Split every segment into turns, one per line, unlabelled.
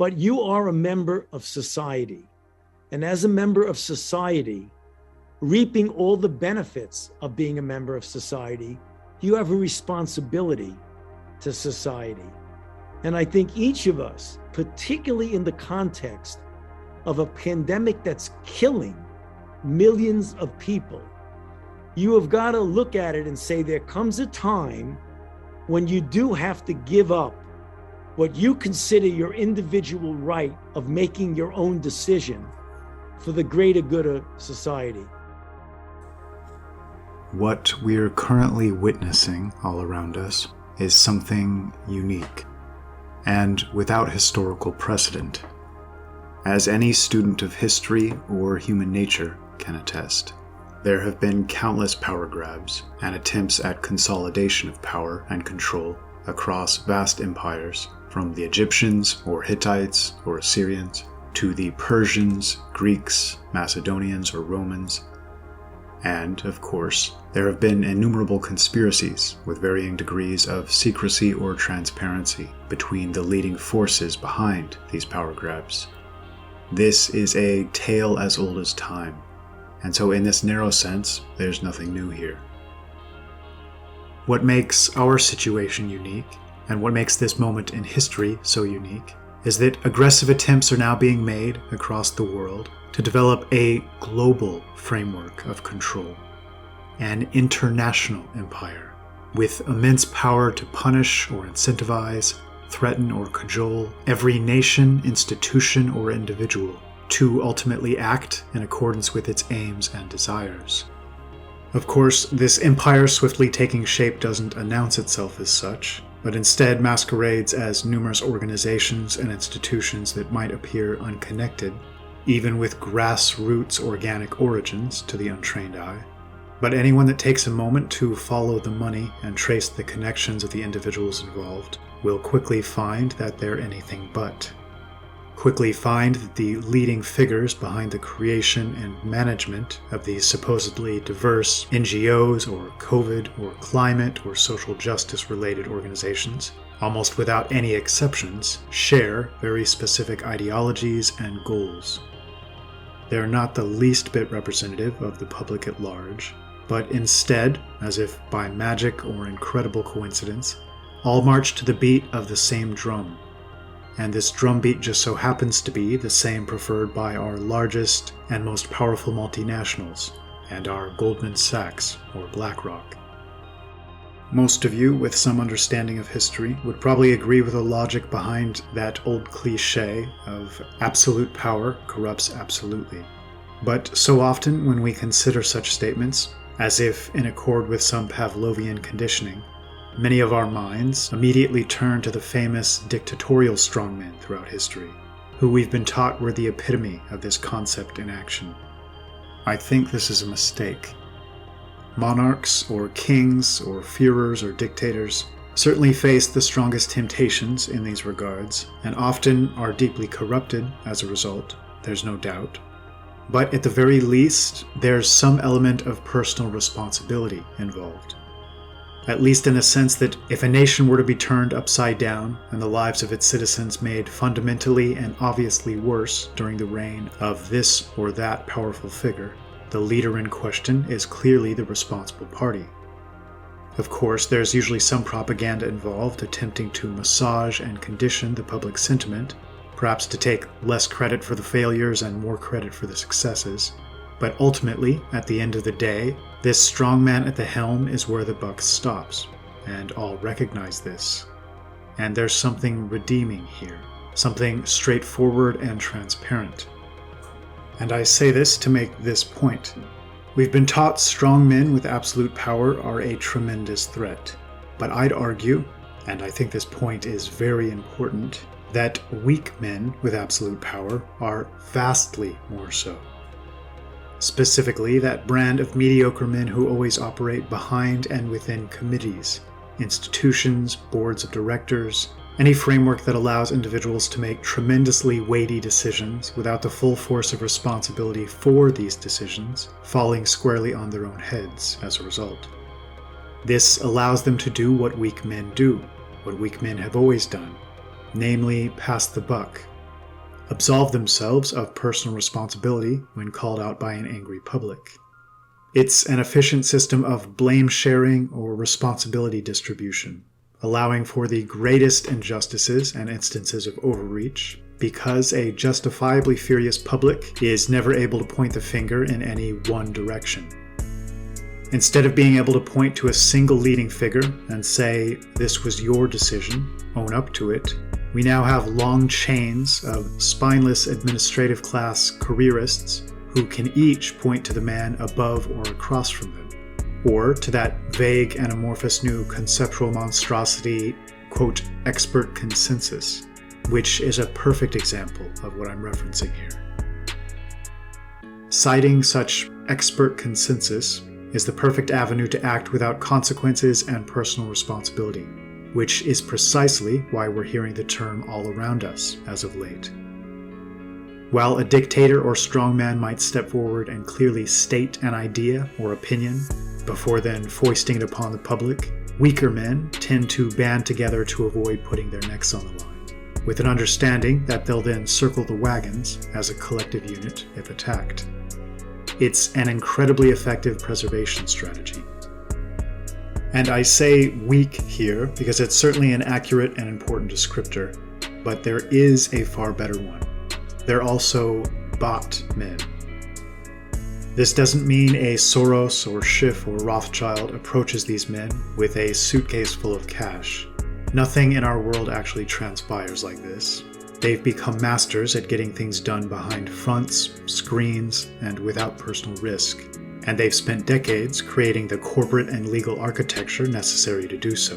But you are a member of society. And as a member of society, reaping all the benefits of being a member of society, you have a responsibility to society. And I think each of us, particularly in the context of a pandemic that's killing millions of people, you have got to look at it and say there comes a time when you do have to give up what you consider your individual right of making your own decision for the greater good of society.
What we're currently witnessing all around us is something unique and without historical precedent. As any student of history or human nature can attest, there have been countless power grabs and attempts at consolidation of power and control across vast empires, from the Egyptians or Hittites or Assyrians to the Persians, Greeks, Macedonians or Romans. And, of course, there have been innumerable conspiracies with varying degrees of secrecy or transparency between the leading forces behind these power grabs. This is a tale as old as time, and so in this narrow sense, there's nothing new here. What makes our situation unique, and what makes this moment in history so unique, is that aggressive attempts are now being made across the world to develop a global framework of control, an international empire, with immense power to punish or incentivize, threaten or cajole every nation, institution, or individual to ultimately act in accordance with its aims and desires. Of course, this empire swiftly taking shape doesn't announce itself as such, but instead masquerades as numerous organizations and institutions that might appear unconnected, even with grassroots organic origins to the untrained eye. But anyone that takes a moment to follow the money and trace the connections of the individuals involved will quickly find that they're anything but. Quickly find that the leading figures behind the creation and management of these supposedly diverse NGOs or COVID or climate or social justice related organizations, almost without any exceptions, share very specific ideologies and goals. They are not the least bit representative of the public at large, but instead, as if by magic or incredible coincidence, all march to the beat of the same drum. And this drumbeat just so happens to be the same preferred by our largest and most powerful multinationals, and our Goldman Sachs or BlackRock. Most of you with some understanding of history would probably agree with the logic behind that old cliche of absolute power corrupts absolutely. But so often when we consider such statements, as if in accord with some Pavlovian conditioning, many of our minds immediately turn to the famous dictatorial strongmen throughout history, who we've been taught were the epitome of this concept in action. I think this is a mistake. Monarchs or kings or Führers or dictators certainly face the strongest temptations in these regards, and often are deeply corrupted as a result, there's no doubt. But at the very least, there's some element of personal responsibility involved. At least in the sense that if a nation were to be turned upside down and the lives of its citizens made fundamentally and obviously worse during the reign of this or that powerful figure, the leader in question is clearly the responsible party. Of course, there's usually some propaganda involved attempting to massage and condition the public sentiment, perhaps to take less credit for the failures and more credit for the successes. But ultimately, at the end of the day, this strongman at the helm is where the buck stops, and all recognize this. And there's something redeeming here, something straightforward and transparent. And I say this to make this point. We've been taught strong men with absolute power are a tremendous threat. But I'd argue, and I think this point is very important, that weak men with absolute power are vastly more so. Specifically, that brand of mediocre men who always operate behind and within committees, institutions, boards of directors, any framework that allows individuals to make tremendously weighty decisions without the full force of responsibility for these decisions falling squarely on their own heads as a result. This allows them to do what weak men do, what weak men have always done, namely pass the buck, absolve themselves of personal responsibility when called out by an angry public. It's an efficient system of blame sharing or responsibility distribution, allowing for the greatest injustices and instances of overreach, because a justifiably furious public is never able to point the finger in any one direction. Instead of being able to point to a single leading figure and say, "This was your decision, own up to it," we now have long chains of spineless administrative class careerists who can each point to the man above or across from them, or to that vague and amorphous new conceptual monstrosity, quote, expert consensus, which is a perfect example of what I'm referencing here. Citing such expert consensus is the perfect avenue to act without consequences and personal responsibility, which is precisely why we're hearing the term all around us as of late. While a dictator or strongman might step forward and clearly state an idea or opinion before then foisting it upon the public, weaker men tend to band together to avoid putting their necks on the line, with an understanding that they'll then circle the wagons as a collective unit if attacked. It's an incredibly effective preservation strategy. And I say weak here because it's certainly an accurate and important descriptor, but there is a far better one. They're also bot men. This doesn't mean a Soros or Schiff or Rothschild approaches these men with a suitcase full of cash. Nothing in our world actually transpires like this. They've become masters at getting things done behind fronts, screens, and without personal risk. And they've spent decades creating the corporate and legal architecture necessary to do so.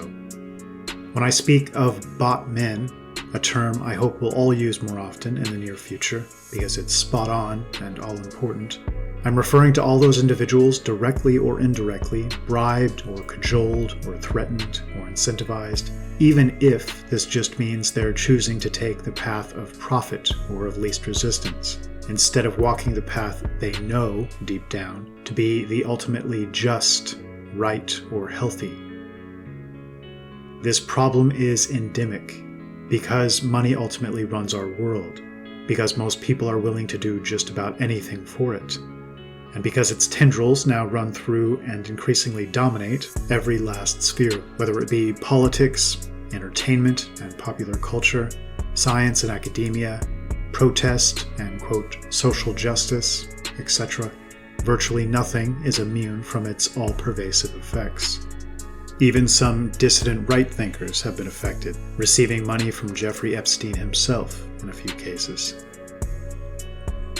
When I speak of bot men, a term I hope we'll all use more often in the near future because it's spot on and all important, I'm referring to all those individuals directly or indirectly bribed or cajoled or threatened or incentivized, even if this just means they're choosing to take the path of profit or of least resistance, instead of walking the path they know deep down to be the ultimately just, right, or healthy. This problem is endemic because money ultimately runs our world, because most people are willing to do just about anything for it, and because its tendrils now run through and increasingly dominate every last sphere, whether it be politics, entertainment and popular culture, science and academia, protest and, quote, social justice, etc. Virtually nothing is immune from its all-pervasive effects. Even some dissident right-thinkers have been affected, receiving money from Jeffrey Epstein himself in a few cases.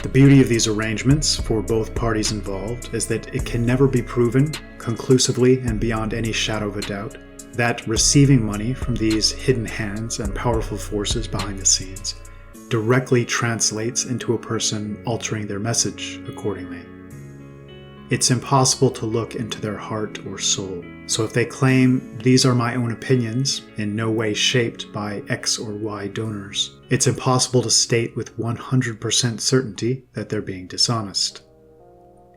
The beauty of these arrangements for both parties involved is that it can never be proven, conclusively and beyond any shadow of a doubt, that receiving money from these hidden hands and powerful forces behind the scenes directly translates into a person altering their message accordingly. It's impossible to look into their heart or soul. So if they claim, "These are my own opinions, in no way shaped by X or Y donors," it's impossible to state with 100% certainty that they're being dishonest.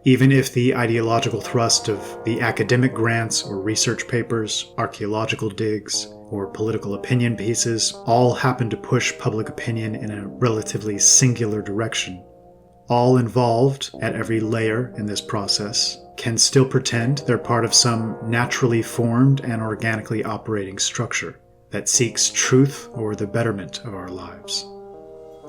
Even if the ideological thrust of the academic grants or research papers, archaeological digs, or political opinion pieces all happen to push public opinion in a relatively singular direction, all involved at every layer in this process can still pretend they're part of some naturally formed and organically operating structure that seeks truth or the betterment of our lives.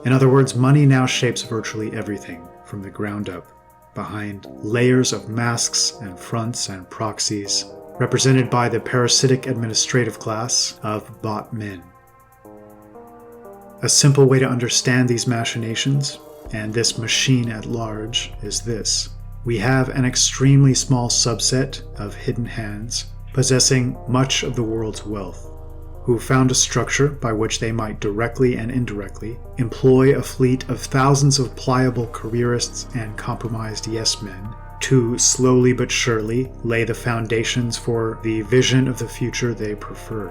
In other words, money now shapes virtually everything from the ground up, behind layers of masks and fronts and proxies, represented by the parasitic administrative class of bot men. A simple way to understand these machinations and this machine at large is this. We have an extremely small subset of hidden hands possessing much of the world's wealth, who found a structure by which they might directly and indirectly employ a fleet of thousands of pliable careerists and compromised yes-men to slowly but surely lay the foundations for the vision of the future they prefer.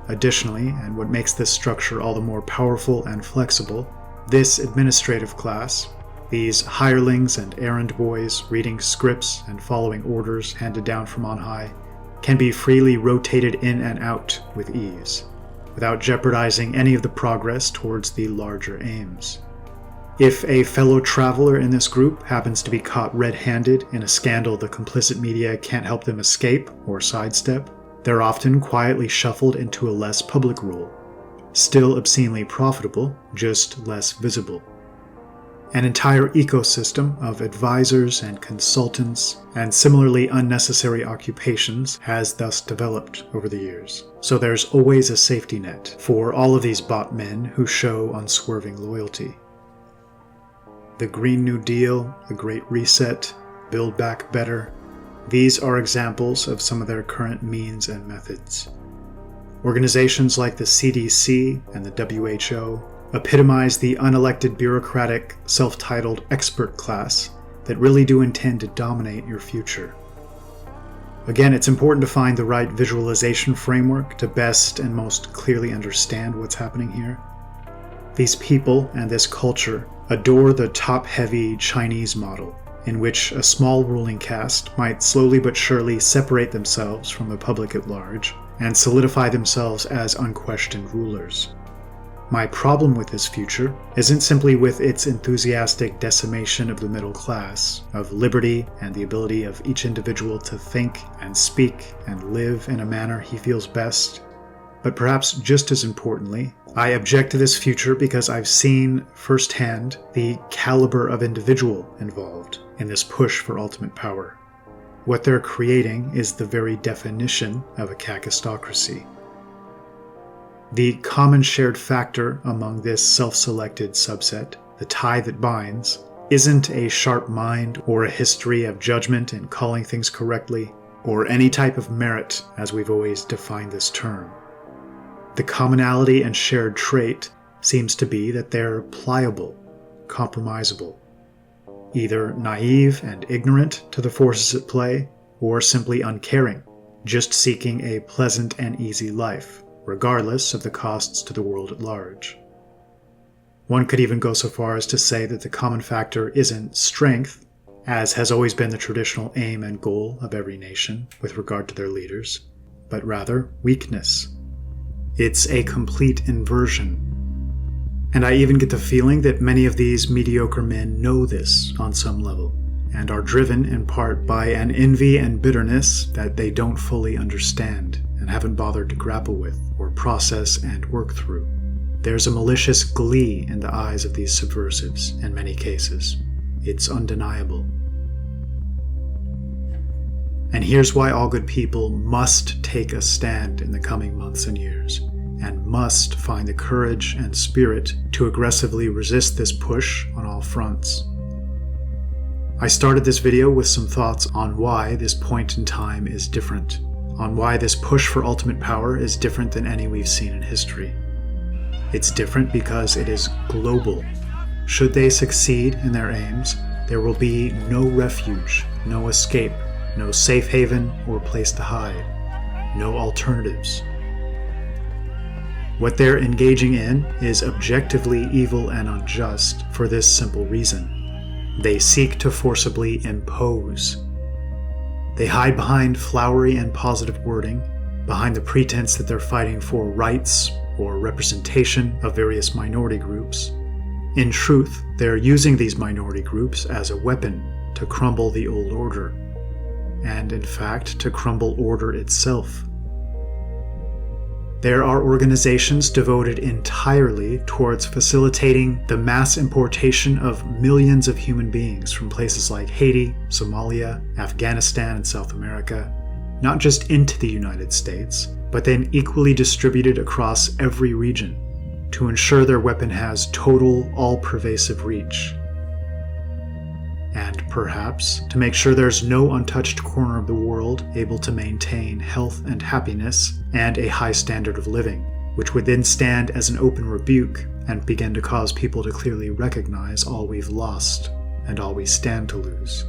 Additionally, and what makes this structure all the more powerful and flexible, this administrative class, these hirelings and errand boys reading scripts and following orders handed down from on high, can be freely rotated in and out with ease. without jeopardizing any of the progress towards the larger aims. If a fellow traveler in this group happens to be caught red-handed in a scandal the complicit media can't help them escape or sidestep, they're often quietly shuffled into a less public role, still obscenely profitable, just less visible. An entire ecosystem of advisors and consultants and similarly unnecessary occupations has thus developed over the years. So there's always a safety net for all of these bot men who show unswerving loyalty. The Green New Deal, the Great Reset, Build Back Better, these are examples of some of their current means and methods. Organizations like the CDC and the WHO epitomize the unelected bureaucratic, self-titled expert class that really do intend to dominate your future. Again, it's important to find the right visualization framework to best and most clearly understand what's happening here. These people and this culture adore the top-heavy Chinese model, in which a small ruling caste might slowly but surely separate themselves from the public at large and solidify themselves as unquestioned rulers. My problem with this future isn't simply with its enthusiastic decimation of the middle class, of liberty and the ability of each individual to think and speak and live in a manner he feels best, but perhaps just as importantly, I object to this future because I've seen firsthand the caliber of individual involved in this push for ultimate power. What they're creating is the very definition of a kakistocracy. The common shared factor among this self-selected subset, the tie that binds, isn't a sharp mind or a history of judgment and calling things correctly, or any type of merit as we've always defined this term. The commonality and shared trait seems to be that they're pliable, compromisable, either naive and ignorant to the forces at play, or simply uncaring, just seeking a pleasant and easy life, regardless of the costs to the world at large. One could even go so far as to say that the common factor isn't strength, as has always been the traditional aim and goal of every nation with regard to their leaders, but rather weakness. It's a complete inversion. And I even get the feeling that many of these mediocre men know this on some level, and are driven in part by an envy and bitterness that they don't fully understand and haven't bothered to grapple with or process and work through. There's a malicious glee in the eyes of these subversives in many cases. It's undeniable. And here's why all good people must take a stand in the coming months and years, and must find the courage and spirit to aggressively resist this push on all fronts. I started this video with some thoughts on why this point in time is different, on why this push for ultimate power is different than any we've seen in history. It's different because it is global. Should they succeed in their aims, there will be no refuge, no escape, no safe haven or place to hide, no alternatives. What they're engaging in is objectively evil and unjust for this simple reason. They seek to forcibly impose. They hide behind flowery and positive wording, behind the pretense that they're fighting for rights or representation of various minority groups. In truth, they're using these minority groups as a weapon to crumble the old order, and in fact to crumble order itself. There are organizations devoted entirely towards facilitating the mass importation of millions of human beings from places like Haiti, Somalia, Afghanistan, and South America, not just into the United States, but then equally distributed across every region to ensure their weapon has total, all-pervasive reach. And perhaps to make sure there's no untouched corner of the world able to maintain health and happiness and a high standard of living, which would then stand as an open rebuke and begin to cause people to clearly recognize all we've lost and all we stand to lose.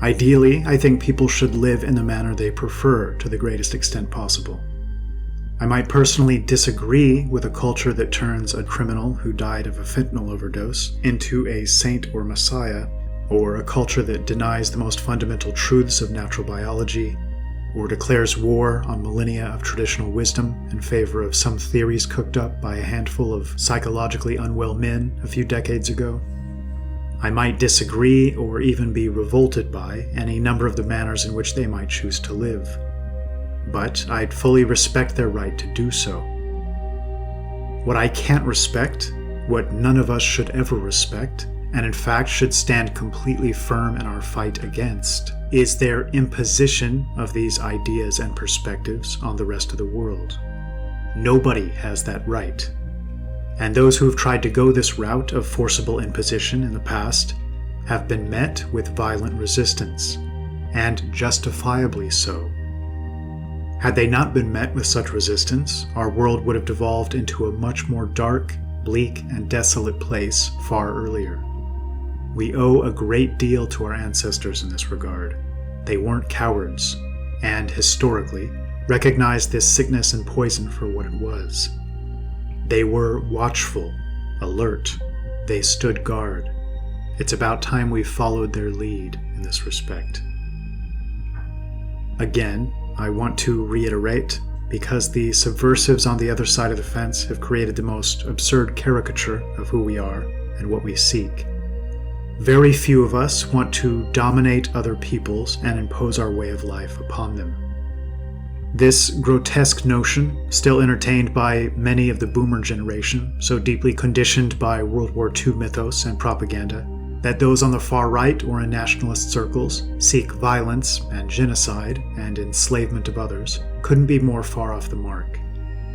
Ideally, I think people should live in the manner they prefer to the greatest extent possible. I might personally disagree with a culture that turns a criminal who died of a fentanyl overdose into a saint or messiah, or a culture that denies the most fundamental truths of natural biology, or declares war on millennia of traditional wisdom in favor of some theories cooked up by a handful of psychologically unwell men a few decades ago. I might disagree or even be revolted by any number of the manners in which they might choose to live, but I'd fully respect their right to do so. What I can't respect, what none of us should ever respect, and in fact should stand completely firm in our fight against, is their imposition of these ideas and perspectives on the rest of the world. Nobody has that right. And those who have tried to go this route of forcible imposition in the past have been met with violent resistance, and justifiably so. Had they not been met with such resistance, our world would have devolved into a much more dark, bleak, and desolate place far earlier. We owe a great deal to our ancestors in this regard. They weren't cowards, and historically, recognized this sickness and poison for what it was. They were watchful, alert. They stood guard. It's about time we followed their lead in this respect. Again, I want to reiterate, because the subversives on the other side of the fence have created the most absurd caricature of who we are and what we seek. Very few of us want to dominate other peoples and impose our way of life upon them. This grotesque notion, still entertained by many of the boomer generation, so deeply conditioned by World War II mythos and propaganda, that those on the far right or in nationalist circles seek violence and genocide and enslavement of others, couldn't be more far off the mark.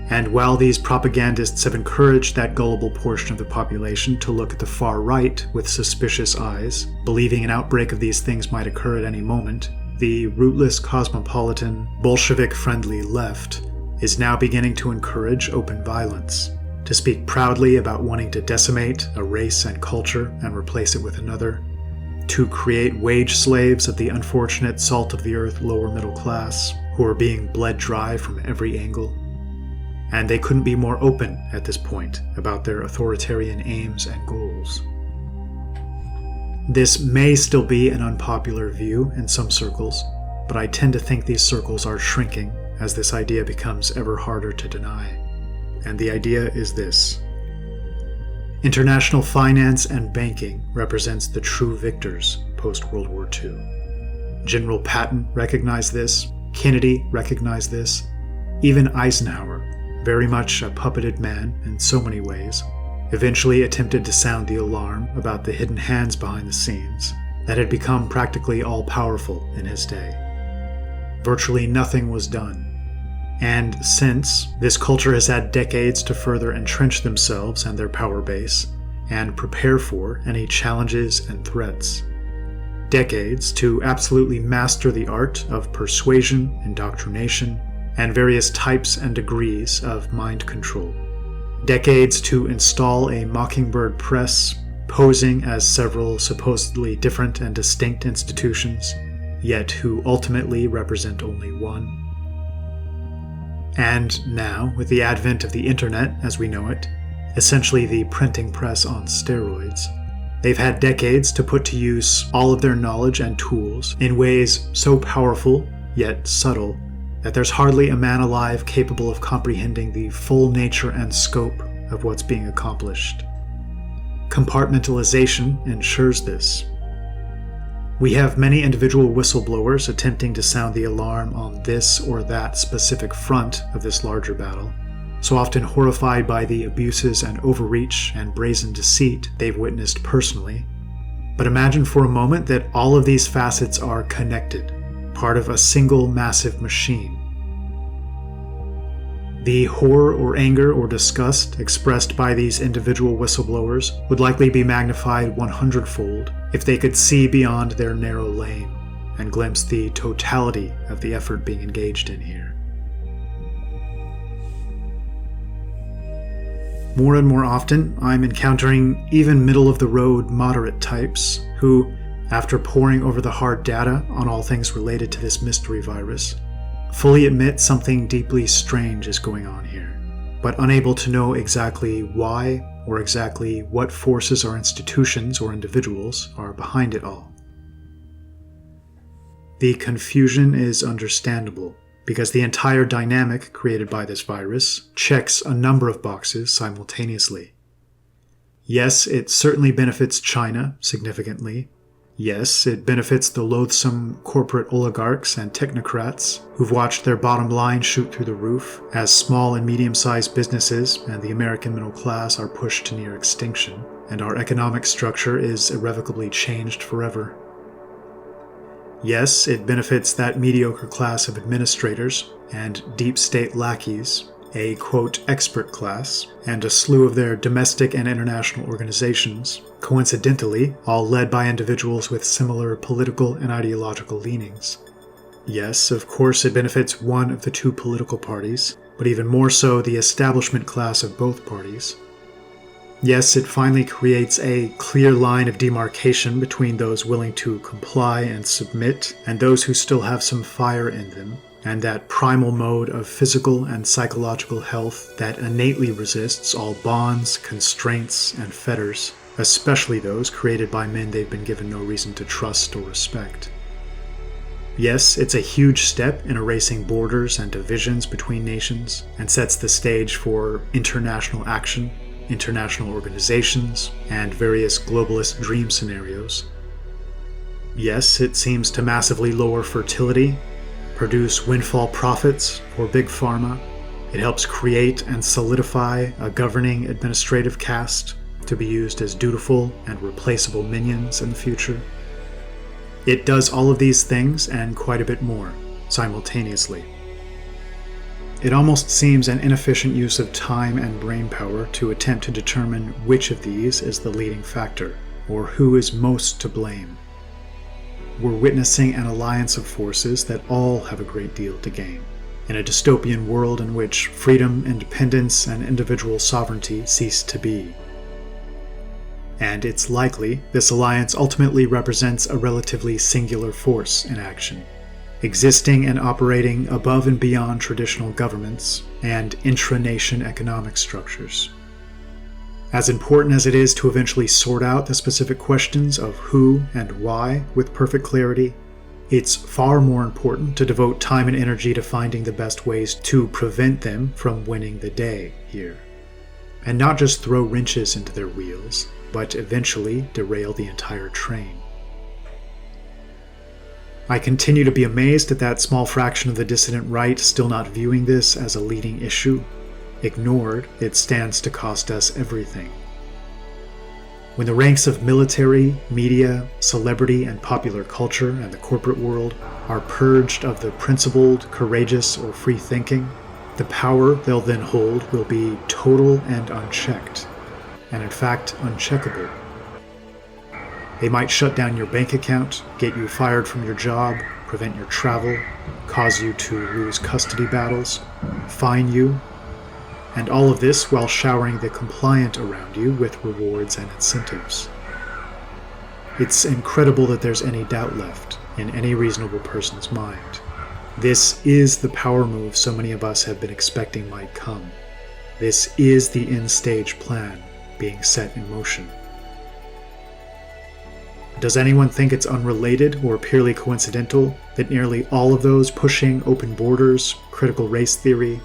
And while these propagandists have encouraged that gullible portion of the population to look at the far right with suspicious eyes, believing an outbreak of these things might occur at any moment, the rootless, cosmopolitan, Bolshevik-friendly left is now beginning to encourage open violence, to speak proudly about wanting to decimate a race and culture and replace it with another, to create wage slaves of the unfortunate salt-of-the-earth lower middle class who are being bled dry from every angle. And they couldn't be more open at this point about their authoritarian aims and goals. This may still be an unpopular view in some circles, but I tend to think these circles are shrinking as this idea becomes ever harder to deny. And the idea is this. International finance and banking represents the true victors post-World War II. General Patton recognized this, Kennedy recognized this, even Eisenhower, very much a puppeted man in so many ways, eventually attempted to sound the alarm about the hidden hands behind the scenes that had become practically all-powerful in his day. Virtually nothing was done. And since, this culture has had decades to further entrench themselves and their power base, and prepare for any challenges and threats. Decades to absolutely master the art of persuasion, indoctrination, and various types and degrees of mind control. Decades to install a mockingbird press, posing as several supposedly different and distinct institutions, yet who ultimately represent only one. And now, with the advent of the internet as we know it, essentially the printing press on steroids, they've had decades to put to use all of their knowledge and tools in ways so powerful, yet subtle, that there's hardly a man alive capable of comprehending the full nature and scope of what's being accomplished. Compartmentalization ensures this. We have many individual whistleblowers attempting to sound the alarm on this or that specific front of this larger battle, so often horrified by the abuses and overreach and brazen deceit they've witnessed personally. But imagine for a moment that all of these facets are connected, part of a single massive machine. The horror or anger or disgust expressed by these individual whistleblowers would likely be magnified 100-fold if they could see beyond their narrow lane and glimpse the totality of the effort being engaged in here. More and more often, I'm encountering even middle-of-the-road moderate types who, after poring over the hard data on all things related to this mystery virus, fully admit something deeply strange is going on here, but unable to know exactly why or exactly what forces or institutions or individuals are behind it all. The confusion is understandable, because the entire dynamic created by this virus checks a number of boxes simultaneously. Yes, it certainly benefits China significantly. Yes, it benefits the loathsome corporate oligarchs and technocrats who've watched their bottom line shoot through the roof as small and medium-sized businesses and the American middle class are pushed to near extinction, and our economic structure is irrevocably changed forever. Yes, it benefits that mediocre class of administrators and deep state lackeys, a quote expert class, and a slew of their domestic and international organizations, coincidentally all led by individuals with similar political and ideological leanings. Yes, of course it benefits one of the two political parties, but even more so the establishment class of both parties. Yes, it finally creates a clear line of demarcation between those willing to comply and submit and those who still have some fire in them, and that primal mode of physical and psychological health that innately resists all bonds, constraints, and fetters, especially those created by men they've been given no reason to trust or respect. Yes, it's a huge step in erasing borders and divisions between nations, and sets the stage for international action, international organizations, and various globalist dream scenarios. Yes, it seems to massively lower fertility, produce windfall profits for big pharma. It helps create and solidify a governing administrative caste to be used as dutiful and replaceable minions in the future. It does all of these things and quite a bit more, simultaneously. It almost seems an inefficient use of time and brainpower to attempt to determine which of these is the leading factor, or who is most to blame. We're witnessing an alliance of forces that all have a great deal to gain, in a dystopian world in which freedom, independence, and individual sovereignty cease to be. And it's likely this alliance ultimately represents a relatively singular force in action, existing and operating above and beyond traditional governments and intra-nation economic structures. As important as it is to eventually sort out the specific questions of who and why with perfect clarity, it's far more important to devote time and energy to finding the best ways to prevent them from winning the day here. And not just throw wrenches into their wheels, but eventually derail the entire train. I continue to be amazed at that small fraction of the dissident right still not viewing this as a leading issue. Ignored, it stands to cost us everything. When the ranks of military, media, celebrity, and popular culture and the corporate world are purged of the principled, courageous, or free thinking, the power they'll then hold will be total and unchecked, and in fact uncheckable. They might shut down your bank account, get you fired from your job, prevent your travel, cause you to lose custody battles, fine you, and all of this while showering the compliant around you with rewards and incentives. It's incredible that there's any doubt left in any reasonable person's mind. This is the power move so many of us have been expecting might come. This is the end-stage plan being set in motion. Does anyone think it's unrelated or purely coincidental that nearly all of those pushing open borders, critical race theory,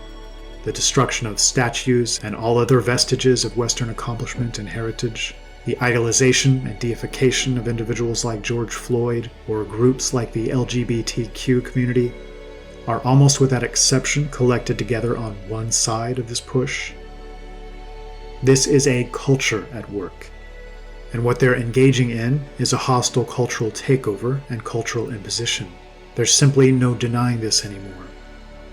the destruction of statues and all other vestiges of Western accomplishment and heritage, the idealization and deification of individuals like George Floyd or groups like the LGBTQ community, are almost without exception collected together on one side of this push? This is a culture at work, and what they're engaging in is a hostile cultural takeover and cultural imposition. There's simply no denying this anymore.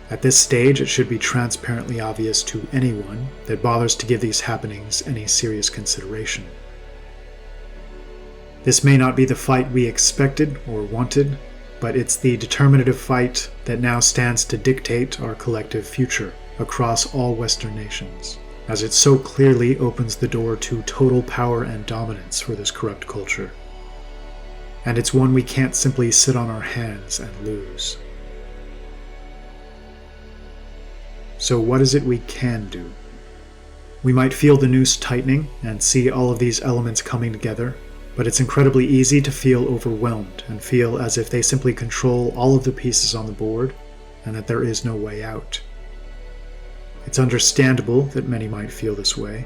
At this stage, it should be transparently obvious to anyone that bothers to give these happenings any serious consideration. This may not be the fight we expected or wanted, but it's the determinative fight that now stands to dictate our collective future across all Western nations, as it so clearly opens the door to total power and dominance for this corrupt culture. And it's one we can't simply sit on our hands and lose. So what is it we can do? We might feel the noose tightening and see all of these elements coming together, But it's incredibly easy to feel overwhelmed and feel as if they simply control all of the pieces on the board and that there is no way out. It's understandable that many might feel this way,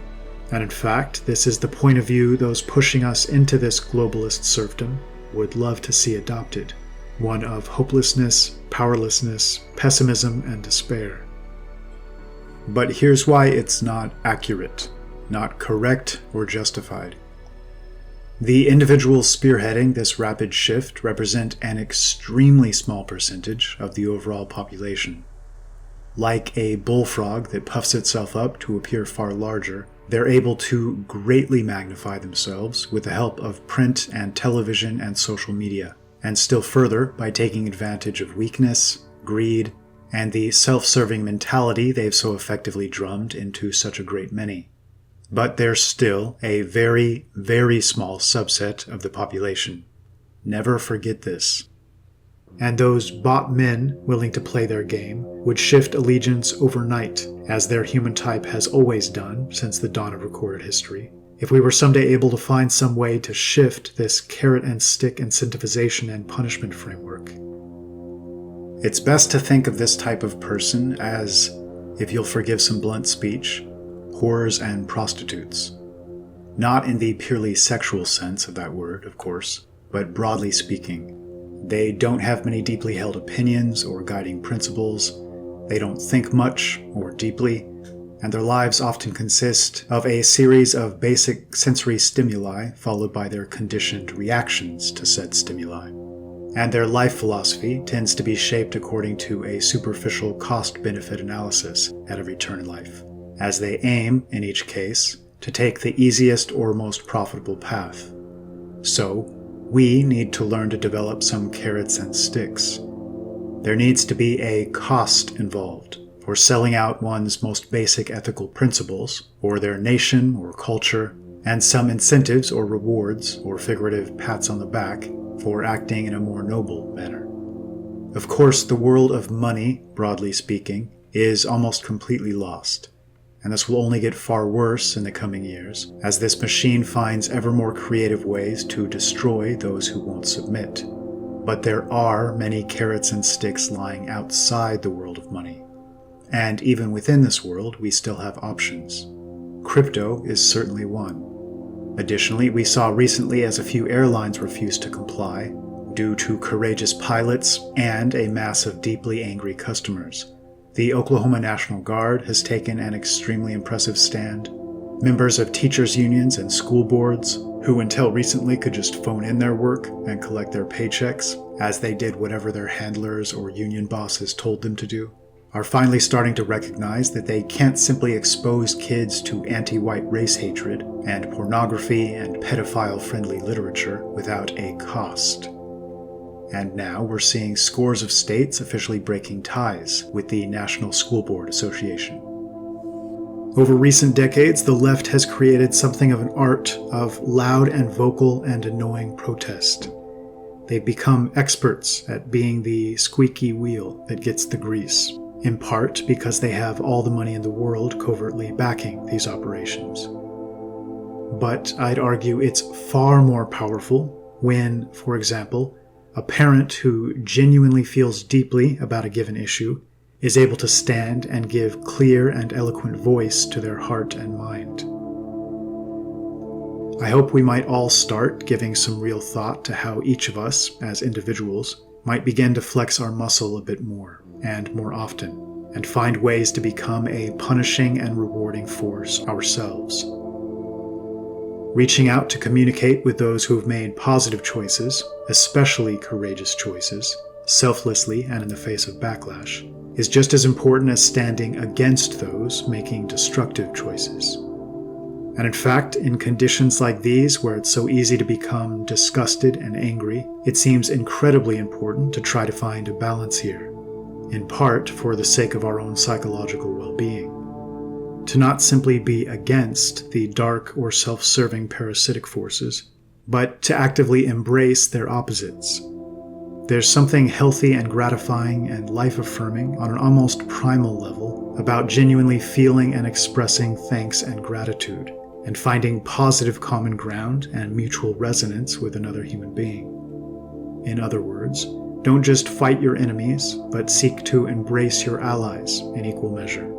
and in fact, this is the point of view those pushing us into this globalist serfdom would love to see adopted, one of hopelessness, powerlessness, pessimism, and despair. But here's why it's not accurate, not correct or justified. The individuals spearheading this rapid shift represent an extremely small percentage of the overall population. Like a bullfrog that puffs itself up to appear far larger, they're able to greatly magnify themselves with the help of print and television and social media, and still further by taking advantage of weakness, greed, and the self-serving mentality they've so effectively drummed into such a great many. But they're still a very, very small subset of the population. Never forget this. And those bought men willing to play their game would shift allegiance overnight, as their human type has always done since the dawn of recorded history, if we were someday able to find some way to shift this carrot and stick incentivization and punishment framework. It's best to think of this type of person as, if you'll forgive some blunt speech, whores and prostitutes. Not in the purely sexual sense of that word, of course, but broadly speaking. They don't have many deeply held opinions or guiding principles, they don't think much or deeply, and their lives often consist of a series of basic sensory stimuli followed by their conditioned reactions to said stimuli. And their life philosophy tends to be shaped according to a superficial cost-benefit analysis at every turn in life, as they aim, in each case, to take the easiest or most profitable path. So, we need to learn to develop some carrots and sticks. There needs to be a cost involved for selling out one's most basic ethical principles, or their nation or culture, and some incentives or rewards or figurative pats on the back for acting in a more noble manner. Of course, the world of money, broadly speaking, is almost completely lost. And this will only get far worse in the coming years, as this machine finds ever more creative ways to destroy those who won't submit. But there are many carrots and sticks lying outside the world of money. And even within this world, we still have options. Crypto is certainly one. Additionally, we saw recently as a few airlines refused to comply, due to courageous pilots and a mass of deeply angry customers. The Oklahoma National Guard has taken an extremely impressive stand. Members of teachers' unions and school boards, who until recently could just phone in their work and collect their paychecks, as they did whatever their handlers or union bosses told them to do, are finally starting to recognize that they can't simply expose kids to anti-white race hatred and pornography and pedophile-friendly literature without a cost. And now we're seeing scores of states officially breaking ties with the National School Board Association. Over recent decades, the left has created something of an art of loud and vocal and annoying protest. They've become experts at being the squeaky wheel that gets the grease, in part because they have all the money in the world covertly backing these operations. But I'd argue it's far more powerful when, for example, a parent who genuinely feels deeply about a given issue is able to stand and give clear and eloquent voice to their heart and mind. I hope we might all start giving some real thought to how each of us, as individuals, might begin to flex our muscle a bit more and more often, and find ways to become a punishing and rewarding force ourselves. Reaching out to communicate with those who have made positive choices, especially courageous choices, selflessly and in the face of backlash, is just as important as standing against those making destructive choices. And in fact, in conditions like these where it's so easy to become disgusted and angry, it seems incredibly important to try to find a balance here, in part for the sake of our own psychological well-being. To not simply be against the dark or self-serving parasitic forces, but to actively embrace their opposites. There's something healthy and gratifying and life-affirming on an almost primal level about genuinely feeling and expressing thanks and gratitude, and finding positive common ground and mutual resonance with another human being. In other words, don't just fight your enemies, but seek to embrace your allies in equal measure.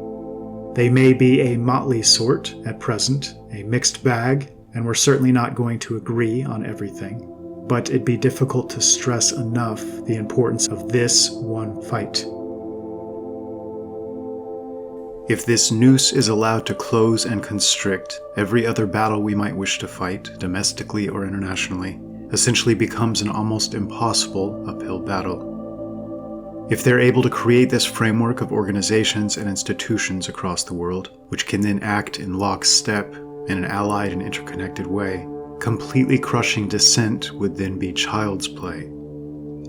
They may be a motley sort at present, a mixed bag, and we're certainly not going to agree on everything, but it'd be difficult to stress enough the importance of this one fight. If this noose is allowed to close and constrict, every other battle we might wish to fight, domestically or internationally, essentially becomes an almost impossible uphill battle. If they're able to create this framework of organizations and institutions across the world, which can then act in lockstep in an allied and interconnected way, completely crushing dissent would then be child's play.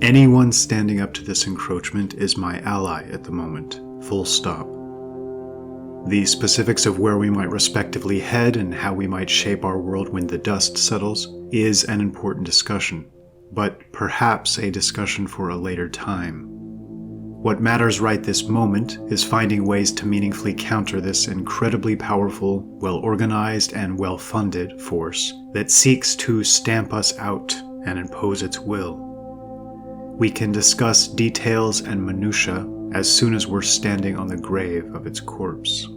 Anyone standing up to this encroachment is my ally at the moment, full stop. The specifics of where we might respectively head and how we might shape our world when the dust settles is an important discussion, but perhaps a discussion for a later time. What matters right this moment is finding ways to meaningfully counter this incredibly powerful, well-organized, and well-funded force that seeks to stamp us out and impose its will. We can discuss details and minutiae as soon as we're standing on the grave of its corpse.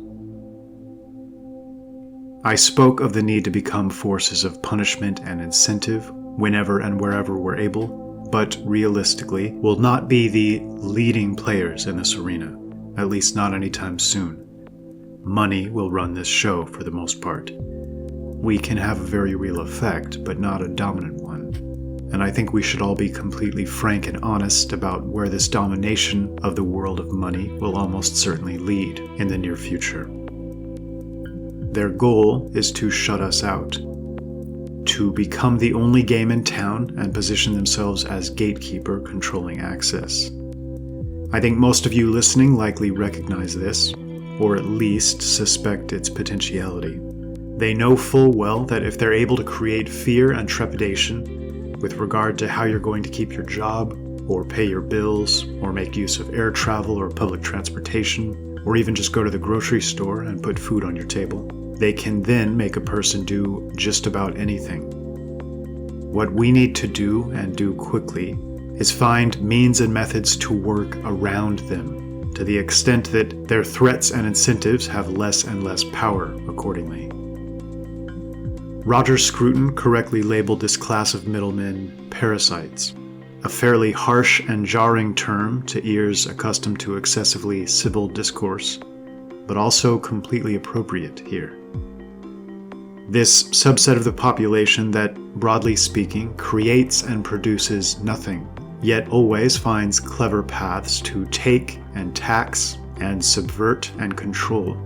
I spoke of the need to become forces of punishment and incentive whenever and wherever we're able, but realistically will not be the leading players in this arena, at least not anytime soon. Money will run this show for the most part. We can have a very real effect, but not a dominant one. And I think we should all be completely frank and honest about where this domination of the world of money will almost certainly lead in the near future. Their goal is to shut us out, to become the only game in town and position themselves as gatekeeper controlling access. I think most of you listening likely recognize this, or at least suspect its potentiality. They know full well that if they're able to create fear and trepidation with regard to how you're going to keep your job, or pay your bills, or make use of air travel or public transportation, or even just go to the grocery store and put food on your table, they can then make a person do just about anything. What we need to do, and do quickly, is find means and methods to work around them, to the extent that their threats and incentives have less and less power accordingly. Roger Scruton correctly labeled this class of middlemen parasites, a fairly harsh and jarring term to ears accustomed to excessively civil discourse, but also completely appropriate here. This subset of the population that, broadly speaking, creates and produces nothing, yet always finds clever paths to take and tax and subvert and control.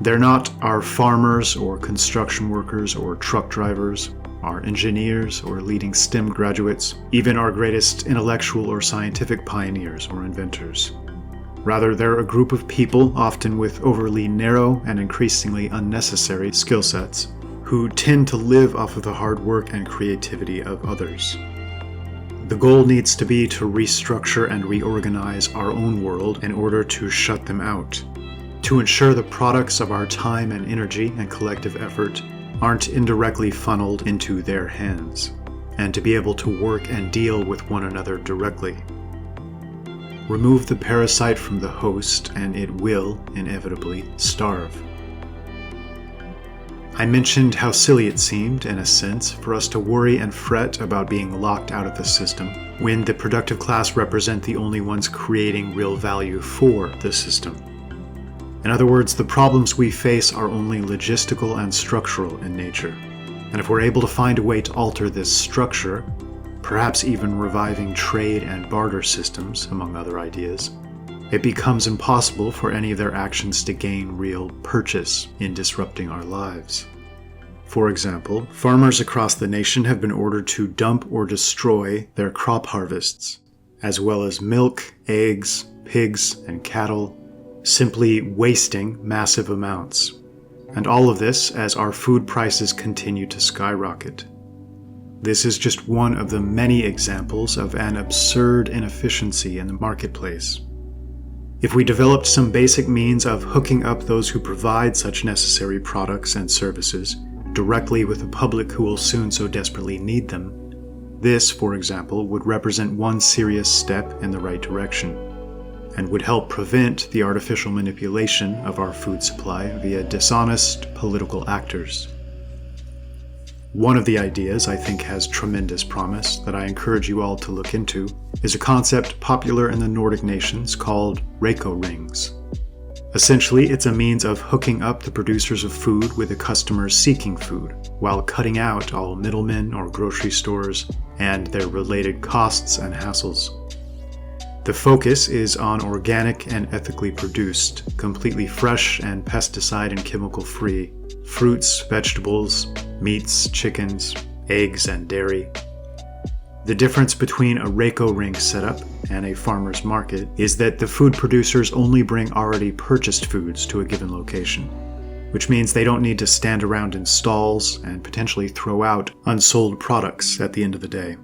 They're not our farmers or construction workers or truck drivers, our engineers or leading STEM graduates, even our greatest intellectual or scientific pioneers or inventors. Rather, they're a group of people, often with overly narrow and increasingly unnecessary skill sets, who tend to live off of the hard work and creativity of others. The goal needs to be to restructure and reorganize our own world in order to shut them out, to ensure the products of our time and energy and collective effort aren't indirectly funneled into their hands, and to be able to work and deal with one another directly. Remove the parasite from the host, and it will, inevitably, starve. I mentioned how silly it seemed, in a sense, for us to worry and fret about being locked out of the system, when the productive class represent the only ones creating real value for the system. In other words, the problems we face are only logistical and structural in nature, and if we're able to find a way to alter this structure, perhaps even reviving trade and barter systems, among other ideas, it becomes impossible for any of their actions to gain real purchase in disrupting our lives. For example, farmers across the nation have been ordered to dump or destroy their crop harvests, as well as milk, eggs, pigs, and cattle, simply wasting massive amounts. And all of this as our food prices continue to skyrocket. This is just one of the many examples of an absurd inefficiency in the marketplace. If we developed some basic means of hooking up those who provide such necessary products and services directly with the public who will soon so desperately need them, this, for example, would represent one serious step in the right direction, and would help prevent the artificial manipulation of our food supply via dishonest political actors. One of the ideas I think has tremendous promise that I encourage you all to look into is a concept popular in the Nordic nations called Reko rings. Essentially, it's a means of hooking up the producers of food with the customers seeking food, while cutting out all middlemen or grocery stores and their related costs and hassles. The focus is on organic and ethically produced, completely fresh and pesticide and chemical-free fruits, vegetables, meats, chickens, eggs, and dairy. The difference between a Reko ring setup and a farmer's market is that the food producers only bring already purchased foods to a given location, which means they don't need to stand around in stalls and potentially throw out unsold products at the end of the day.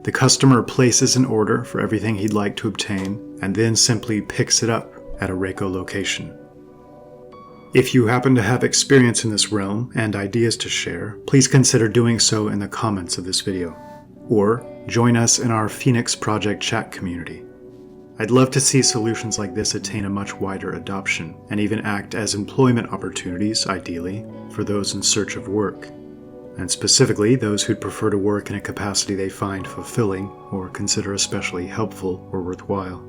The customer places an order for everything he'd like to obtain and then simply picks it up at a Reko location. If you happen to have experience in this realm and ideas to share, please consider doing so in the comments of this video, or join us in our Phoenix Project chat community. I'd love to see solutions like this attain a much wider adoption and even act as employment opportunities, ideally, for those in search of work, and specifically those who'd prefer to work in a capacity they find fulfilling or consider especially helpful or worthwhile.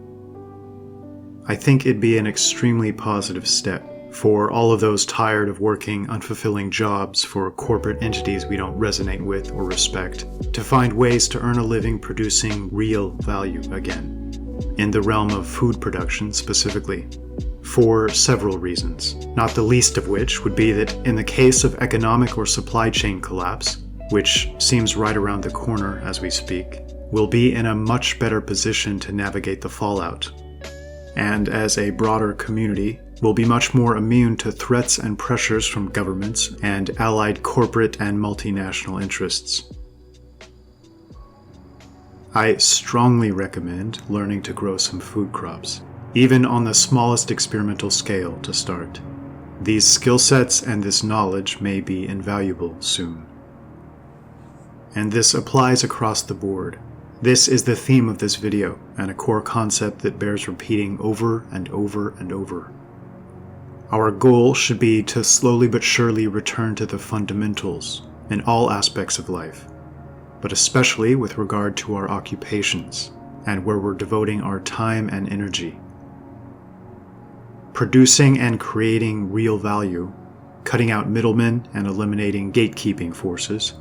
I think it'd be an extremely positive step for all of those tired of working unfulfilling jobs for corporate entities we don't resonate with or respect, to find ways to earn a living producing real value again, in the realm of food production specifically, for several reasons, not the least of which would be that in the case of economic or supply chain collapse, which seems right around the corner as we speak, we'll be in a much better position to navigate the fallout. And as a broader community, will be much more immune to threats and pressures from governments and allied corporate and multinational interests. I strongly recommend learning to grow some food crops, even on the smallest experimental scale to start. These skill sets and this knowledge may be invaluable soon. And this applies across the board. This is the theme of this video, and a core concept that bears repeating over and over and over. Our goal should be to slowly but surely return to the fundamentals in all aspects of life, but especially with regard to our occupations and where we're devoting our time and energy. Producing and creating real value, cutting out middlemen and eliminating gatekeeping forces,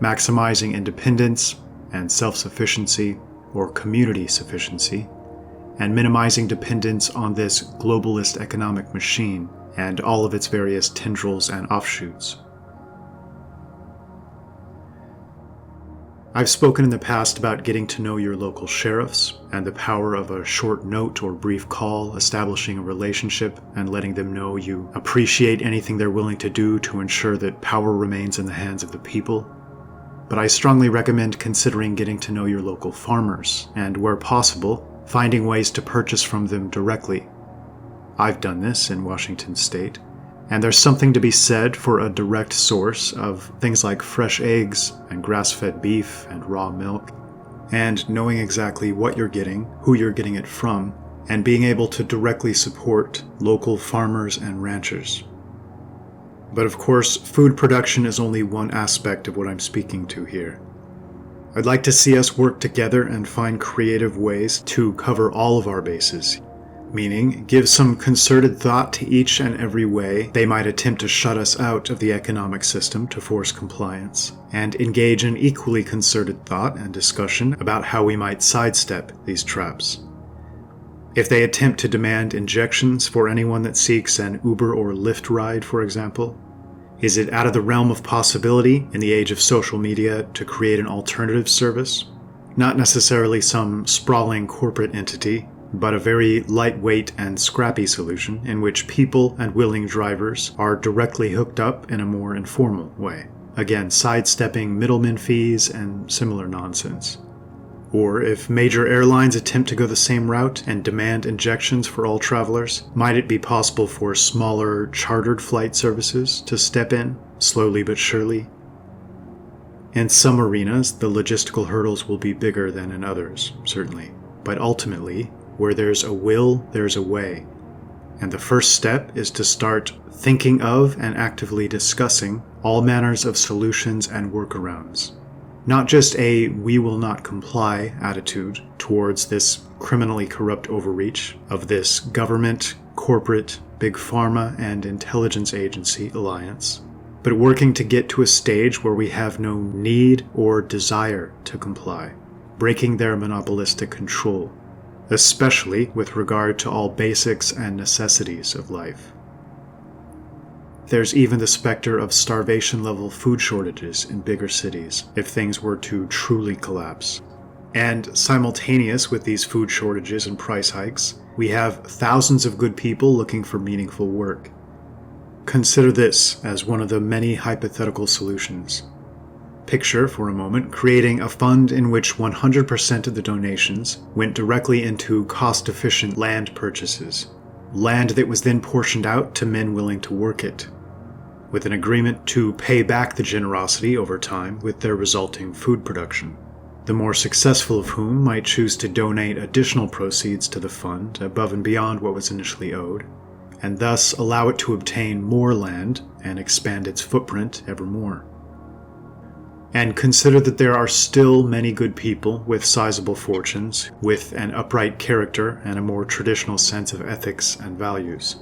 maximizing independence and self-sufficiency or community sufficiency, and minimizing dependence on this globalist economic machine and all of its various tendrils and offshoots. I've spoken in the past about getting to know your local sheriffs and the power of a short note or brief call establishing a relationship and letting them know you appreciate anything they're willing to do to ensure that power remains in the hands of the people. But I strongly recommend considering getting to know your local farmers and, where possible, finding ways to purchase from them directly. I've done this in Washington State, and there's something to be said for a direct source of things like fresh eggs and grass-fed beef and raw milk, and knowing exactly what you're getting, who you're getting it from, and being able to directly support local farmers and ranchers. But of course, food production is only one aspect of what I'm speaking to here. I'd like to see us work together and find creative ways to cover all of our bases, meaning give some concerted thought to each and every way they might attempt to shut us out of the economic system to force compliance, and engage in equally concerted thought and discussion about how we might sidestep these traps. If they attempt to demand injections for anyone that seeks an Uber or Lyft ride, for example, is it out of the realm of possibility in the age of social media to create an alternative service? Not necessarily some sprawling corporate entity, but a very lightweight and scrappy solution in which people and willing drivers are directly hooked up in a more informal way. Again, sidestepping middleman fees and similar nonsense. Or if major airlines attempt to go the same route and demand injections for all travelers, might it be possible for smaller chartered flight services to step in, slowly but surely? In some arenas, the logistical hurdles will be bigger than in others, certainly. But ultimately, where there's a will, there's a way. And the first step is to start thinking of and actively discussing all manners of solutions and workarounds. Not just a "we will not comply" attitude towards this criminally corrupt overreach of this government, corporate, big pharma, and intelligence agency alliance, but working to get to a stage where we have no need or desire to comply, breaking their monopolistic control, especially with regard to all basics and necessities of life. There's even the specter of starvation-level food shortages in bigger cities if things were to truly collapse. And simultaneous with these food shortages and price hikes, we have thousands of good people looking for meaningful work. Consider this as one of the many hypothetical solutions. Picture, for a moment, creating a fund in which 100% of the donations went directly into cost-efficient land purchases, land that was then portioned out to men willing to work it, with an agreement to pay back the generosity over time with their resulting food production. The more successful of whom might choose to donate additional proceeds to the fund above and beyond what was initially owed, and thus allow it to obtain more land and expand its footprint ever more. And consider that there are still many good people with sizable fortunes, with an upright character and a more traditional sense of ethics and values.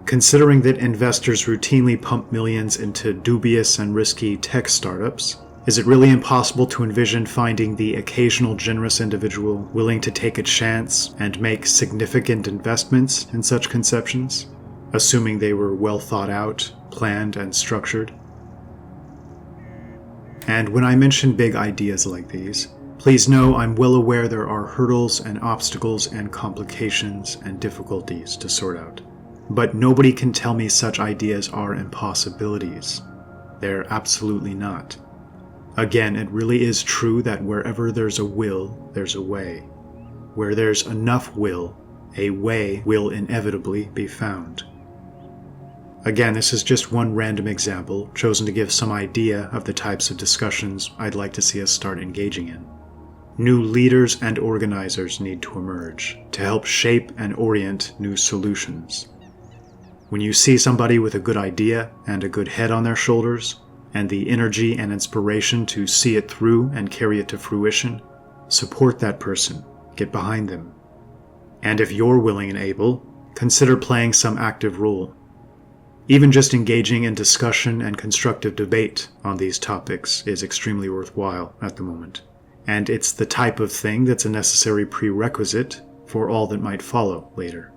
Considering that investors routinely pump millions into dubious and risky tech startups, is it really impossible to envision finding the occasional generous individual willing to take a chance and make significant investments in such conceptions, assuming they were well thought out, planned, and structured? And when I mention big ideas like these, please know I'm well aware there are hurdles and obstacles and complications and difficulties to sort out. But nobody can tell me such ideas are impossibilities. They're absolutely not. Again, it really is true that wherever there's a will, there's a way. Where there's enough will, a way will inevitably be found. Again, this is just one random example, chosen to give some idea of the types of discussions I'd like to see us start engaging in. New leaders and organizers need to emerge to help shape and orient new solutions. When you see somebody with a good idea and a good head on their shoulders, and the energy and inspiration to see it through and carry it to fruition, support that person, get behind them. And if you're willing and able, consider playing some active role. Even just engaging in discussion and constructive debate on these topics is extremely worthwhile at the moment. And it's the type of thing that's a necessary prerequisite for all that might follow later.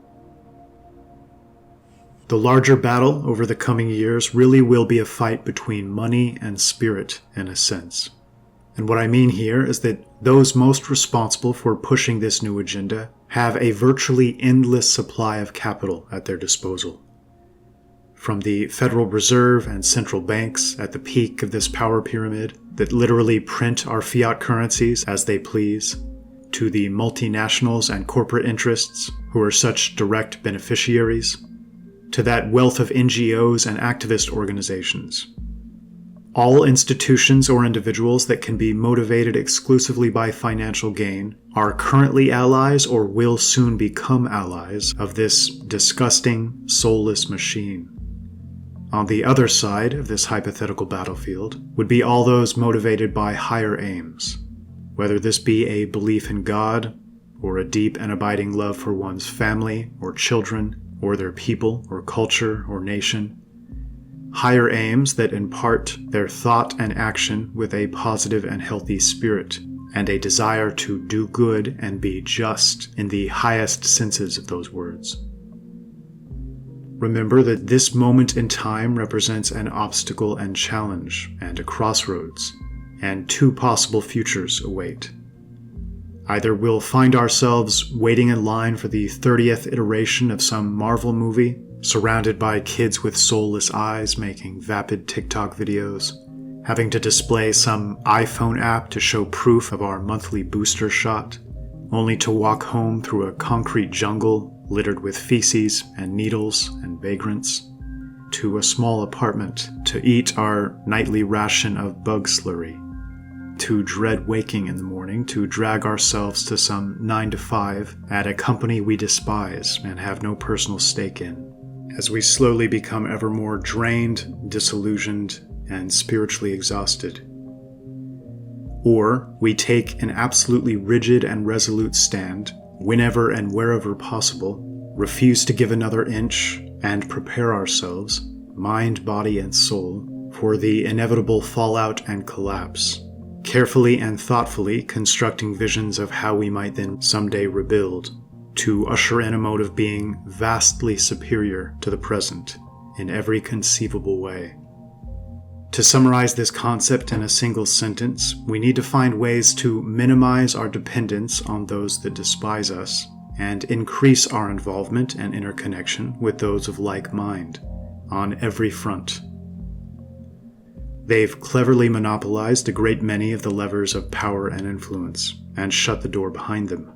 The larger battle over the coming years really will be a fight between money and spirit, in a sense. And what I mean here is that those most responsible for pushing this new agenda have a virtually endless supply of capital at their disposal. From the Federal Reserve and central banks at the peak of this power pyramid that literally print our fiat currencies as they please, to the multinationals and corporate interests who are such direct beneficiaries, to that wealth of NGOs and activist organizations. All institutions or individuals that can be motivated exclusively by financial gain are currently allies or will soon become allies of this disgusting, soulless machine. On the other side of this hypothetical battlefield would be all those motivated by higher aims, whether this be a belief in God, or a deep and abiding love for one's family or children, or their people, or culture, or nation. Higher aims that impart their thought and action with a positive and healthy spirit, and a desire to do good and be just in the highest senses of those words. Remember that this moment in time represents an obstacle and challenge, and a crossroads, and two possible futures await. Either we'll find ourselves waiting in line for the 30th iteration of some Marvel movie, surrounded by kids with soulless eyes making vapid TikTok videos, having to display some iPhone app to show proof of our monthly booster shot, only to walk home through a concrete jungle littered with feces and needles and vagrants, to a small apartment to eat our nightly ration of bug slurry, to dread waking in the morning to drag ourselves to some 9 to 5 at a company we despise and have no personal stake in, as we slowly become ever more drained, disillusioned, and spiritually exhausted. Or we take an absolutely rigid and resolute stand, whenever and wherever possible, refuse to give another inch, and prepare ourselves, mind, body, and soul, for the inevitable fallout and collapse, carefully and thoughtfully constructing visions of how we might then someday rebuild, to usher in a mode of being vastly superior to the present in every conceivable way. To summarize this concept in a single sentence, we need to find ways to minimize our dependence on those that despise us and increase our involvement and interconnection with those of like mind on every front. They've cleverly monopolized a great many of the levers of power and influence and shut the door behind them.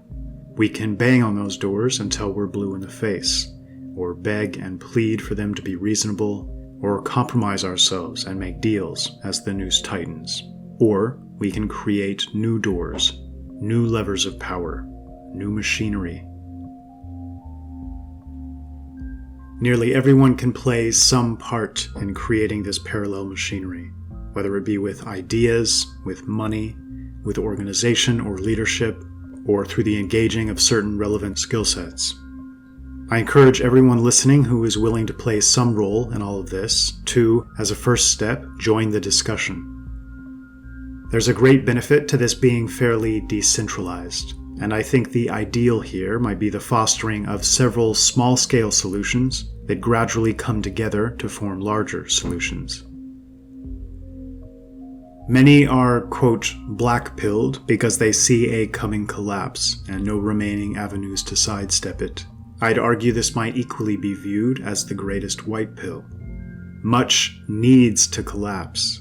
We can bang on those doors until we're blue in the face, or beg and plead for them to be reasonable, or compromise ourselves and make deals as the noose tightens. Or we can create new doors, new levers of power, new machinery. Nearly everyone can play some part in creating this parallel machinery, whether it be with ideas, with money, with organization or leadership, or through the engaging of certain relevant skill sets. I encourage everyone listening who is willing to play some role in all of this to, as a first step, join the discussion. There's a great benefit to this being fairly decentralized, and I think the ideal here might be the fostering of several small-scale solutions that gradually come together to form larger solutions. Many are, quote, black-pilled because they see a coming collapse and no remaining avenues to sidestep it. I'd argue this might equally be viewed as the greatest white pill. Much needs to collapse.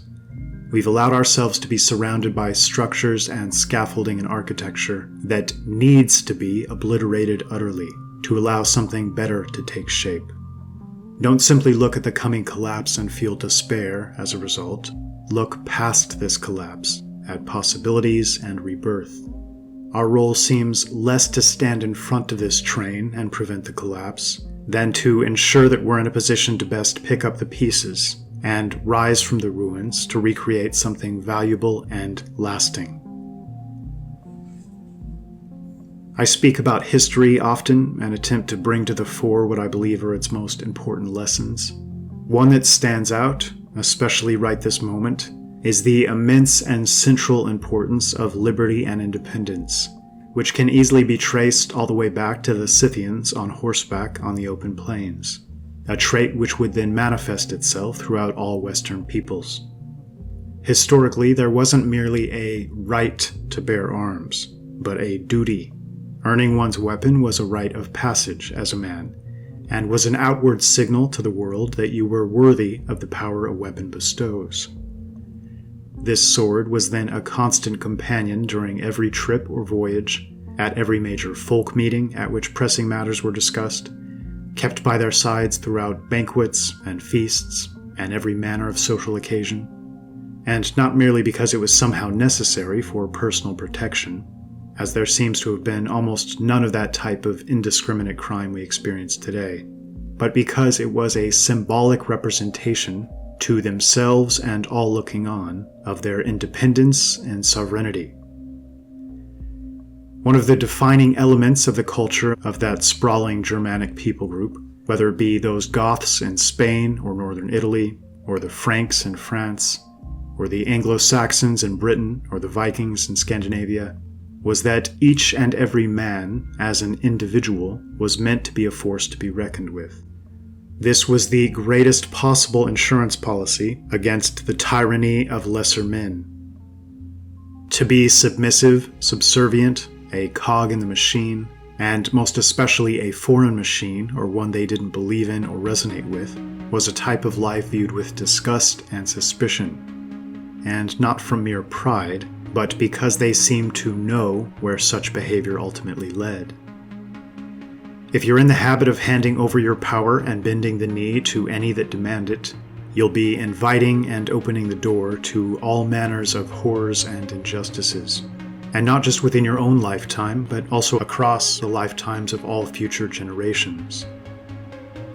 We've allowed ourselves to be surrounded by structures and scaffolding and architecture that needs to be obliterated utterly to allow something better to take shape. Don't simply look at the coming collapse and feel despair as a result. Look past this collapse, at possibilities and rebirth. Our role seems less to stand in front of this train and prevent the collapse, than to ensure that we're in a position to best pick up the pieces and rise from the ruins to recreate something valuable and lasting. I speak about history often and attempt to bring to the fore what I believe are its most important lessons. One that stands out, especially right this moment, is the immense and central importance of liberty and independence, which can easily be traced all the way back to the Scythians on horseback on the open plains, a trait which would then manifest itself throughout all Western peoples. Historically, there wasn't merely a right to bear arms, but a duty. Earning one's weapon was a rite of passage as a man, and was an outward signal to the world that you were worthy of the power a weapon bestows. This sword was then a constant companion during every trip or voyage, at every major folk meeting at which pressing matters were discussed, kept by their sides throughout banquets and feasts and every manner of social occasion, and not merely because it was somehow necessary for personal protection, as there seems to have been almost none of that type of indiscriminate crime we experience today, but because it was a symbolic representation to themselves and all looking on, of their independence and sovereignty. One of the defining elements of the culture of that sprawling Germanic people group, whether it be those Goths in Spain or northern Italy, or the Franks in France, or the Anglo-Saxons in Britain, or the Vikings in Scandinavia, was that each and every man, as an individual, was meant to be a force to be reckoned with. This was the greatest possible insurance policy against the tyranny of lesser men. To be submissive, subservient, a cog in the machine, and most especially a foreign machine or one they didn't believe in or resonate with, was a type of life viewed with disgust and suspicion. and not from mere pride, but because they seem to know where such behavior ultimately led. If you're in the habit of handing over your power and bending the knee to any that demand it, you'll be inviting and opening the door to all manners of horrors and injustices, and not just within your own lifetime, but also across the lifetimes of all future generations.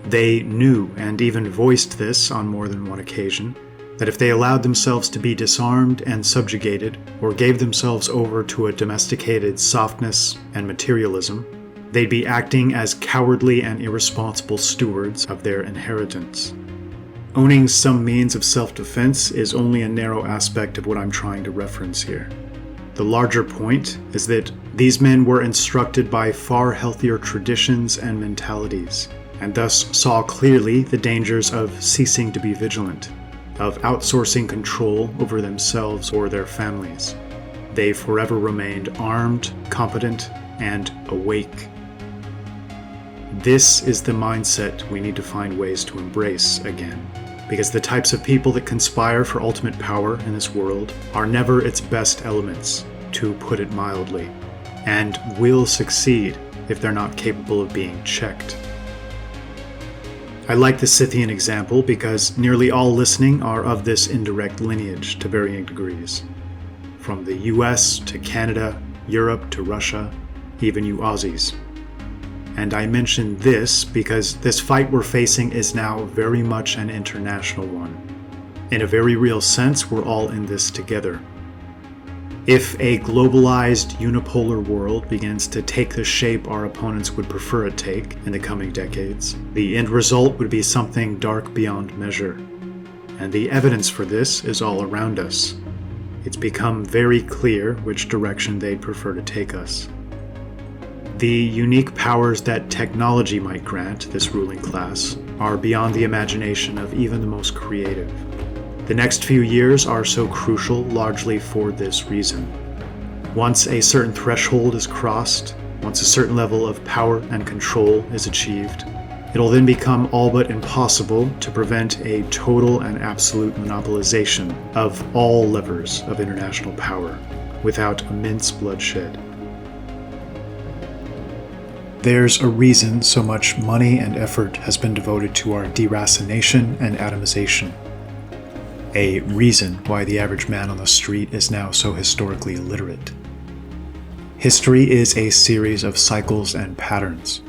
They knew, and even voiced this on more than one occasion, that if they allowed themselves to be disarmed and subjugated, or gave themselves over to a domesticated softness and materialism, they'd be acting as cowardly and irresponsible stewards of their inheritance. Owning some means of self-defense is only a narrow aspect of what I'm trying to reference here. The larger point is that these men were instructed by far healthier traditions and mentalities, and thus saw clearly the dangers of ceasing to be vigilant, of outsourcing control over themselves or their families. They forever remained armed, competent, and awake. This is the mindset we need to find ways to embrace again, because the types of people that conspire for ultimate power in this world are never its best elements, to put it mildly, and will succeed if they're not capable of being checked. I like the Scythian example because nearly all listening are of this indirect lineage to varying degrees. From the US to Canada, Europe to Russia, even you Aussies. And I mention this because this fight we're facing is now very much an international one. In a very real sense, we're all in this together. If a globalized, unipolar world begins to take the shape our opponents would prefer it take in the coming decades, the end result would be something dark beyond measure. And the evidence for this is all around us. It's become very clear which direction they'd prefer to take us. The unique powers that technology might grant this ruling class are beyond the imagination of even the most creative. The next few years are so crucial largely for this reason. Once a certain threshold is crossed, once a certain level of power and control is achieved, it'll then become all but impossible to prevent a total and absolute monopolization of all levers of international power without immense bloodshed. There's a reason so much money and effort has been devoted to our deracination and atomization. A reason why the average man on the street is now so historically illiterate. History is a series of cycles and patterns,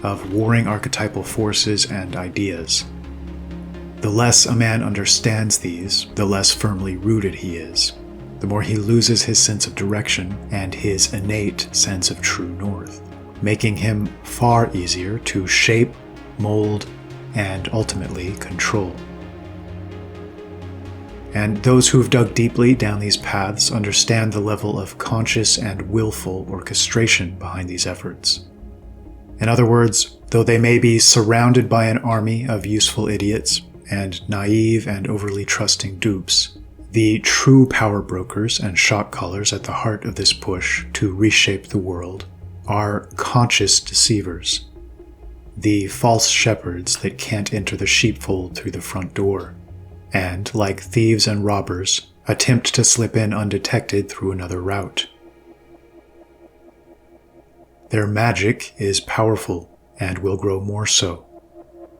of warring archetypal forces and ideas. The less a man understands these, the less firmly rooted he is, the more he loses his sense of direction and his innate sense of true north, making him far easier to shape, mold, and ultimately control. And those who have dug deeply down these paths understand the level of conscious and willful orchestration behind these efforts. In other words, though they may be surrounded by an army of useful idiots and naive and overly trusting dupes, the true power brokers and shot callers at the heart of this push to reshape the world are conscious deceivers, the false shepherds that can't enter the sheepfold through the front door, and, like thieves and robbers, attempt to slip in undetected through another route. Their magic is powerful and will grow more so,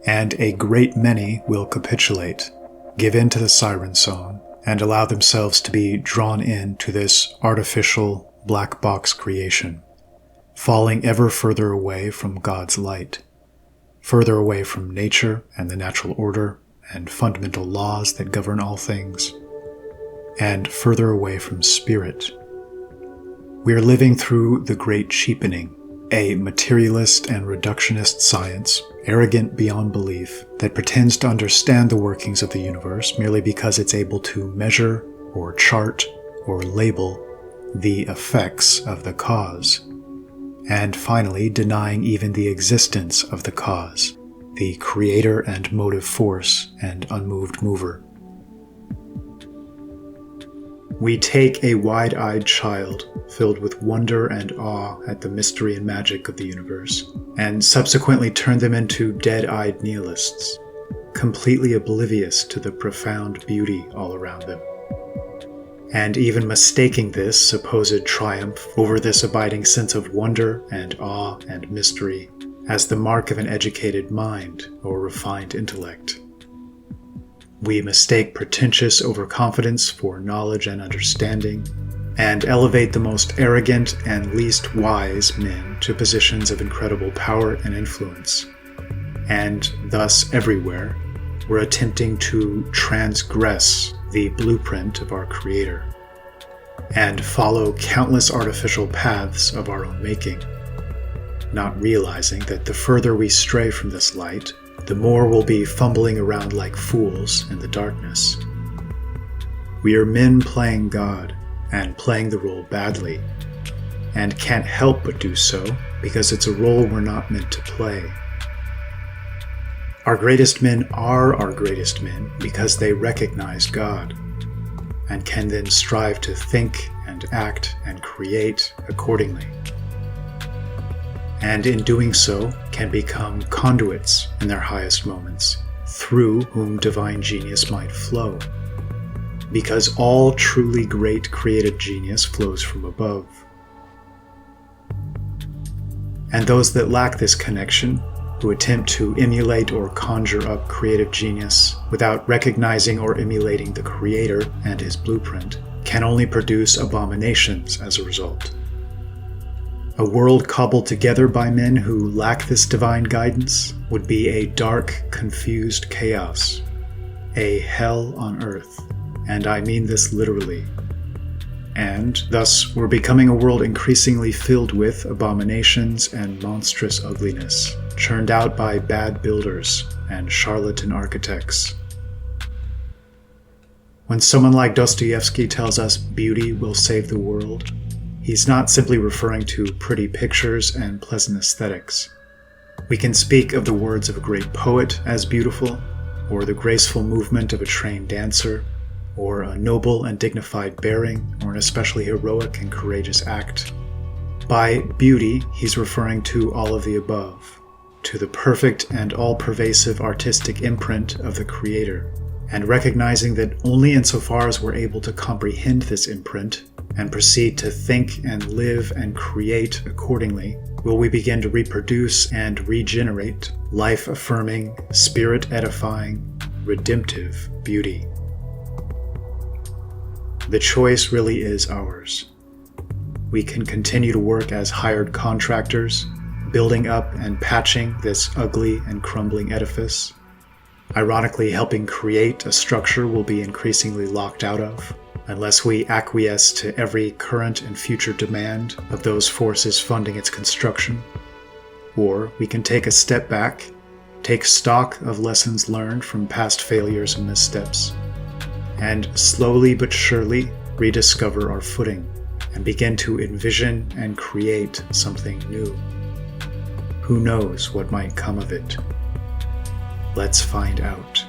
and a great many will capitulate, give in to the siren song, and allow themselves to be drawn into this artificial black box creation, falling ever further away from God's light, further away from nature and the natural order and fundamental laws that govern all things, and further away from spirit. We are living through the Great Cheapening, a materialist and reductionist science, arrogant beyond belief, that pretends to understand the workings of the universe merely because it's able to measure or chart or label the effects of the cause, and finally denying even the existence of the cause, the creator and motive force and unmoved mover. We take a wide-eyed child filled with wonder and awe at the mystery and magic of the universe, and subsequently turn them into dead-eyed nihilists, completely oblivious to the profound beauty all around them. and even mistaking this supposed triumph over this abiding sense of wonder and awe and mystery as the mark of an educated mind or refined intellect. We mistake pretentious overconfidence for knowledge and understanding, and elevate the most arrogant and least wise men to positions of incredible power and influence. And thus everywhere, we're attempting to transgress the blueprint of our Creator and follow countless artificial paths of our own making, not realizing that the further we stray from this light, the more we'll be fumbling around like fools in the darkness. We are men playing God, and playing the role badly, and can't help but do so because it's a role we're not meant to play. Our greatest men are our greatest men because they recognized God, and can then strive to think and act and create accordingly. And in doing so, can become conduits in their highest moments, through whom divine genius might flow. Because all truly great creative genius flows from above. And those that lack this connection, who attempt to emulate or conjure up creative genius without recognizing or emulating the Creator and His blueprint, can only produce abominations as a result. A world cobbled together by men who lack this divine guidance would be a dark, confused chaos, a hell on earth, and I mean this literally. And thus we're becoming a world increasingly filled with abominations and monstrous ugliness, churned out by bad builders and charlatan architects. When someone like Dostoevsky tells us beauty will save the world, he's not simply referring to pretty pictures and pleasant aesthetics. We can speak of the words of a great poet as beautiful, or the graceful movement of a trained dancer, or a noble and dignified bearing, or an especially heroic and courageous act. By beauty, he's referring to all of the above, to the perfect and all-pervasive artistic imprint of the Creator, and recognizing that only insofar as we're able to comprehend this imprint and proceed to think and live and create accordingly, will we begin to reproduce and regenerate life-affirming, spirit-edifying, redemptive beauty. The choice really is ours. We can continue to work as hired contractors, building up and patching this ugly and crumbling edifice, ironically helping create a structure we'll be increasingly locked out of, unless we acquiesce to every current and future demand of those forces funding its construction. Or we can take a step back, take stock of lessons learned from past failures and missteps, and slowly but surely rediscover our footing and begin to envision and create something new. Who knows what might come of it? Let's find out.